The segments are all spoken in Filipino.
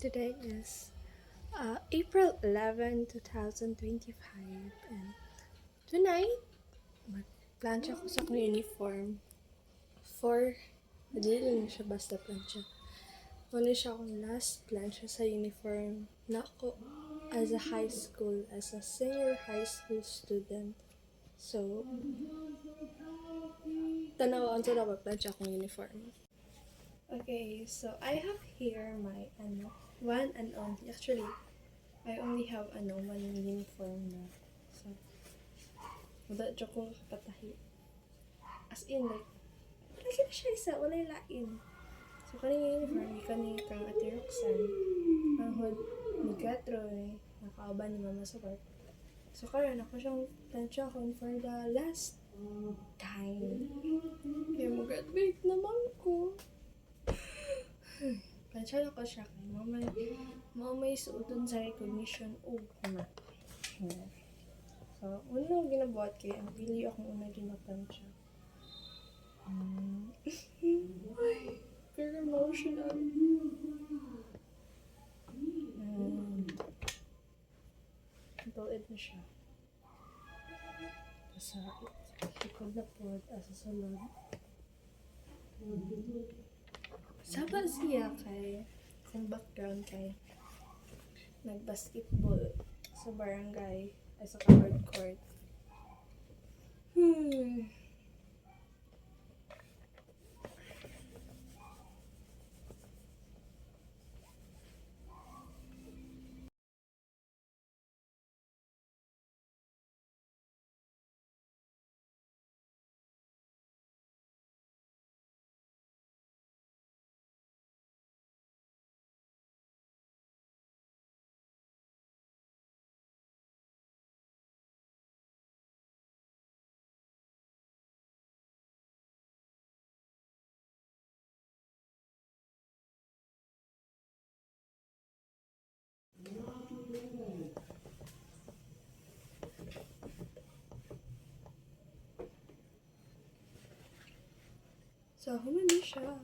Today is April 11, 2025, and tonight, mag-plancha ko sa akong uniform for, hindi lang siya basta plancha. Muna siya akong last plancha sa uniform na ako as a senior high school student. So, tanawaan sa dapat plancha akong uniform. Okay, so I have here my one and only. Actually, I only have one uniform na. So, wala dyan ko patahi. As in, like, lagi na siya isa, wala yung lain. So, kanina uniform, kanina kang Ate Roxanne, ang hood ni Katroy, nakauban ni Mama sa work. So, karon ako siyang planchahon for the last time. Kaya mag-graduate naman ko. Plancha ko siya kay mamay suoton sa recognition o kuma. So, unang ginabuhat kay ang pili akong unang ginaplansya. Very emotional. Tulad na siya. Sa likod na po asa sulod. Saba siya kay sa background kay nag-basketball sa barangay ay sa covered court. So, human na siya.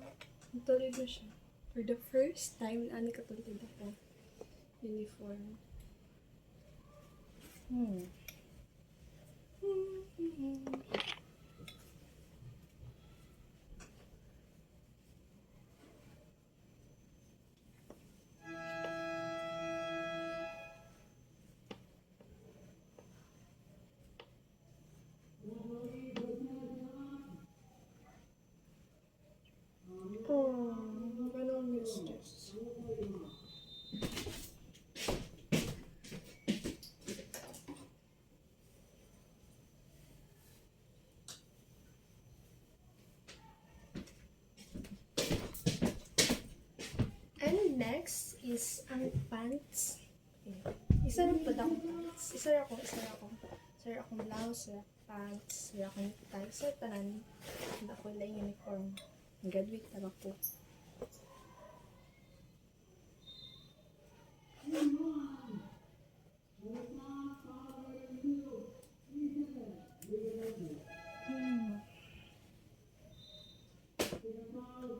Tulid na siya. For the first time, ano katulid ako. Uniform. I'm gonna miss this. And next is ang pants. Okay. Isa lang po akong pants. Isa akong blouse, isa pants, isa akong tie. Sa tanan, hindi ako lang uniform. Graduate na po.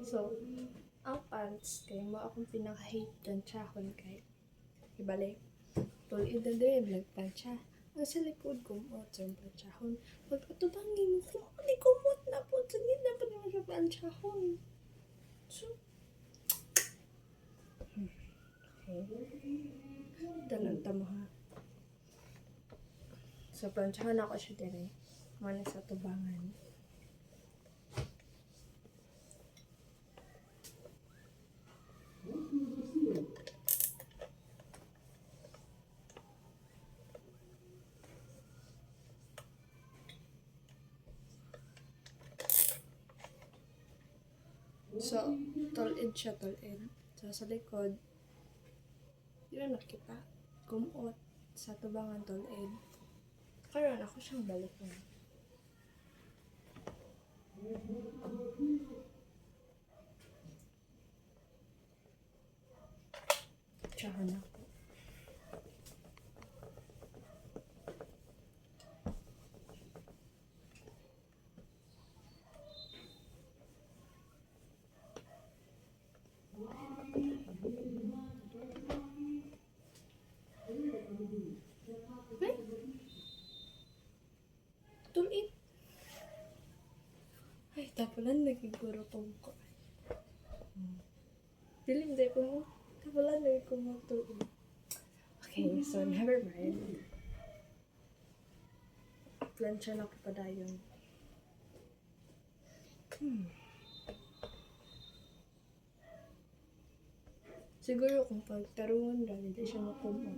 So, ang pants, kaya mo akong pinaka-hate dyan tsahon kay ibalik. Tulid na din, nagpantsa. Ang sa likod kumot, sa pantsahon. Pagkatubangi mo, kumot kumot na po. Sige na pa naman sa pantsahon. So, okay. Dalang tamo ha. So, plantsahan ako siya dire. Mana sa tubangan. So, tulid siya, tulid. So, sa likod, di ba nakita? Kumot sa tubangan, tulid. Karoon ako siyang balik na. Tsahan ako. kapalan nagiguro kong ko. Dilim day po. Kapalan nagiguro to. Okay, so never mind. Plancha na ko pa dayon. Siguro kung pagtarungan lang, hindi siya makuha.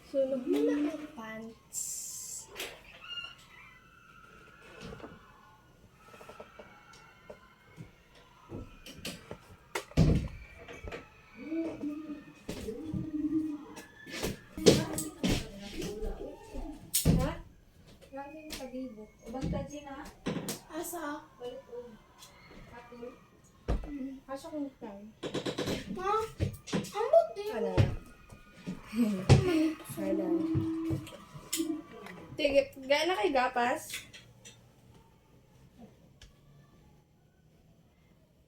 So, nahula ang pants. Ha? Galing kabibo. Ubang taji na. Asa? Balik o. Kapil. Pasok mo tayo. Ha? Ambot din. Ano? Ano? Tige, gana kay gapas?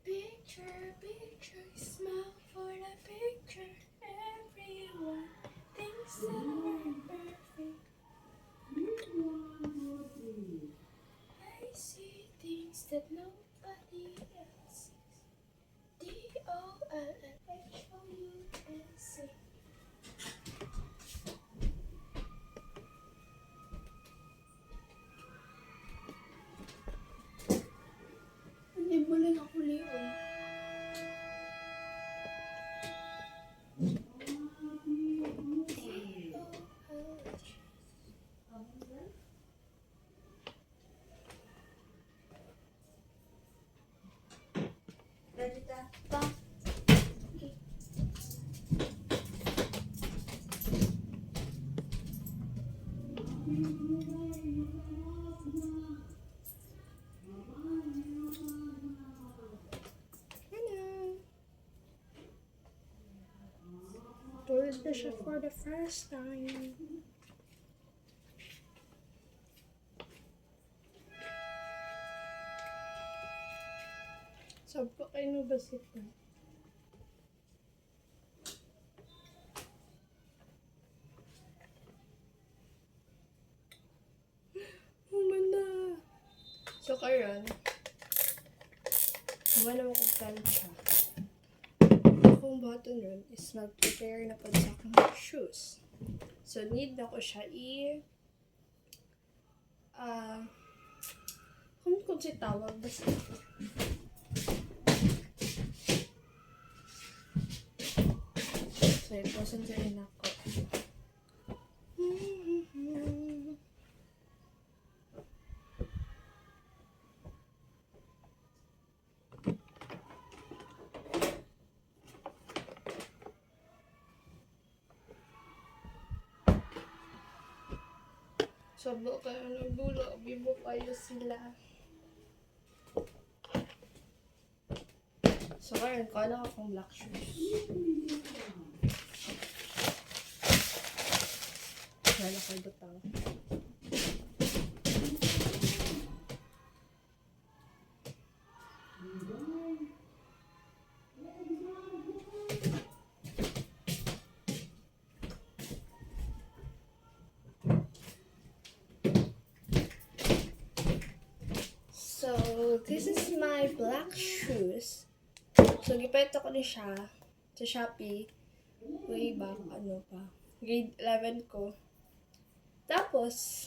Picture, picture, smile for the picture. Everyone thinks that we're perfect. I see things that nobody else sees. DOLLHOUSE. Hindi buling ako liyon. Taji ta. Pa. Hello. Tulad na siya for the first time. Sabi ko kayo na basit na. Humana. So karon, wala naman kong plancha. Akong button ron is mag-prepare na po sa akong shoes. So need na ko siya kung si tawag, basta so iposan sa rin ako. Sobo kayo ng dulo, bibo kayo sila. So, ngayon, kala akong black shoes. Kala ko butang. So, this is my black shoes. So, gipet ko ni siya sa Shopee. Way back, grade 11 ko. Tapos,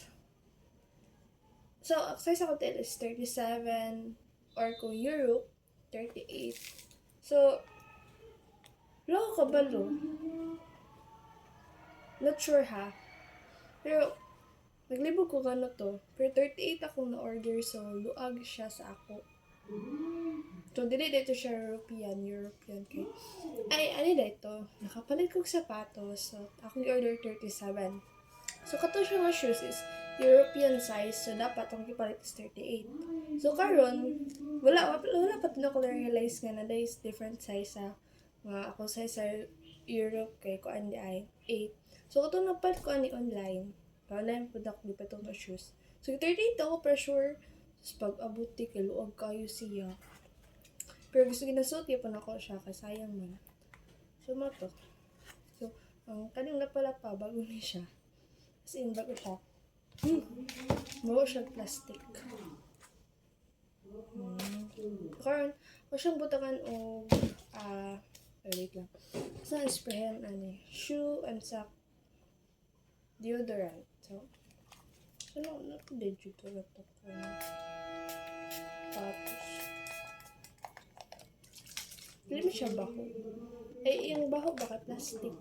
so, size ako tail is 37, or kung Europe, 38. So, loko ka ba, lo? Not sure ha. Pero, naglibog ko gano to. Pero 38 ako na-order, so luag siya sa ako. So, dili dito siya European kay. Ay, ano dito? Nakapalit kong sapatos. So, ako i-order 37. So, kato siya nga shoes is European size. So, dapat ang kipalit is 38. So, karon wala pa din ako na-realize nga na there is different size sa nga ako size sa Europe kay ko andi ay 8. So, kato napalit ko ani online. Online po ako di pa itong shoes. So, 38 ako for sure. Tapos, pag abuti kay luog kayo siya. Pero gusto ginasuot pa na ako siya kasi sayang man. So, mo to. So, ang kaning pala pa bago ni siya. As in, bago siya. Bago siya plastic. Karon, o siyang butakan o wait lang. Sa sprayan shoe and sock deodorant. So, ano ko deodorant ako. Tapos, hindi mo siya baho. Eh, yung baho baka plastic.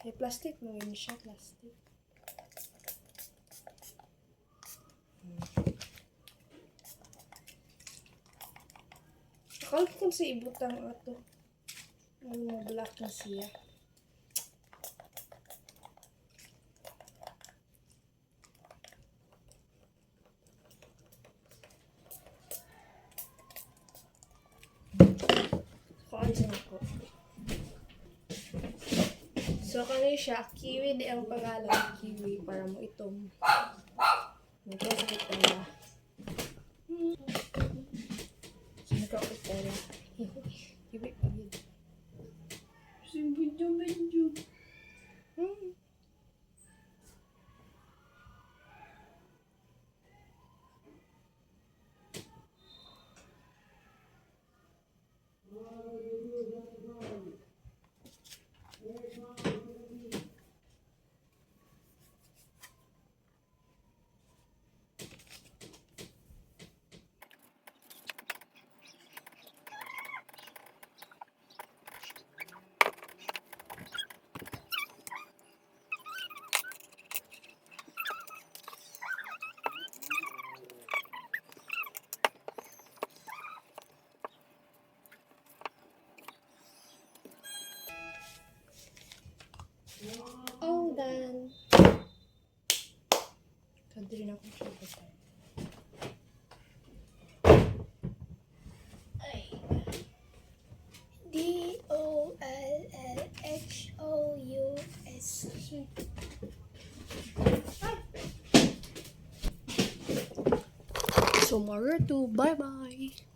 Eh, plastic mo yun siya, plastic. Akala ko sa ibutang ato. Ano, black na siya. Kuansin ako. So, kani siya, kiwi di ang pangalan. Kiwi, para mo itong. Nagkakit pala. Nagkakit pala. Kiwi pa yun. Medyo. All done. Kadiri na akong siya. DOLLHOUS. So, more to. Bye-bye.